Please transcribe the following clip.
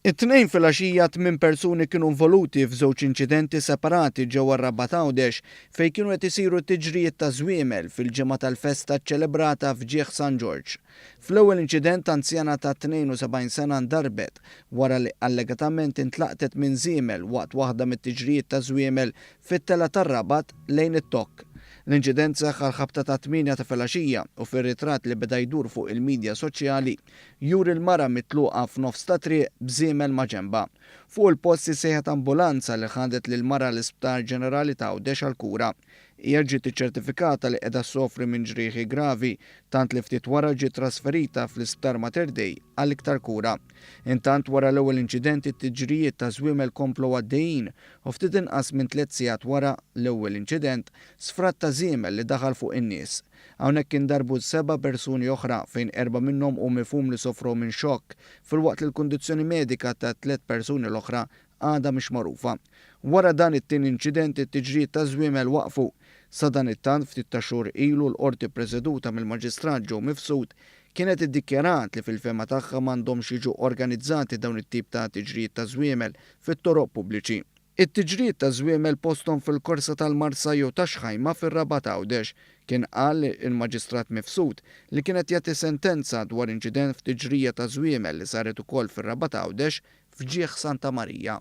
It-tnejn filgħaxija 8 persuni kienu involuti f'żewġ inċidenti separati ġewwa Rabat Għawdex fejn kienu qed isiru tiġrijiet ta' żwiemel fil-ġimgħa tal-festa ċċelebrata f'Ġieħ San George. Fl-ewwel inċident anzjana ta' 72 sena ndarbet wara li allegatament intlaqtet minn żiemel waqt waħda mit-tiġrijiet ta' żwiemel fit-tela tar-Rabat lejn it-Tokk. L-inċident seħħ ħabta ta' 8 ta' filgħaxija u fir-ritratt li beda jdur fuq il-midja soċjali juri l-mara mitluqa f'nofs ta' triq b'żiemel ma' ġenba. Fuq il-post sejħet ambulanza li ħadet lil mara l-Isptar Ġenerali ta' Għawdex għall-kura. Hija ġiet iċċertifikata li qiegħda ssofri minn ġrieħi gravi tant li ftit wara ġiet trasferita fl-Isptar Mater Dei għal iktar kura. Intant wara l-ewwel inċident it-tiġrijiet ta' żwiemel komplu għaddejjin u ftit inqas minn 3 sigħat wara l-ewwel inċident sfratt ta' żiemel li daħal fuq in-nies. Hawnhekk indarbu 7 persuni oħra fejn 4 minnhom hu mifhum li sofru minn xokk filwaqt li l-kundizzjoni medika ta' 3 persuni l-oħra għadha mhix magħrufa. Wara dan it-tieni inċident it-tiġrijiet ta' żwiemel waqfu. Sa dan it-tant ftit ta' xhur ilu l-qorti preżeduta mill-Maġistrat Joe Mifsud kienet iddikjarat li fil-fema tagħha m'għandhomx jiġu organizzati dawn it-tip ta' tiġrijiet ta' żwiemel fit-toroq pubbliċi. It-tiġrijiet ta' żwiemel posthom fil-korsa tal-Marsa jew tax-xħajma fir-Rabat Għawdex kien qal il-Maġistrat Mifsud li kienet jagħti sentenza dwar inċident f'tiġrija ta' żwiemel li saret ukoll fir-Rabat Għawdex f'Ġieħ Santa Marija.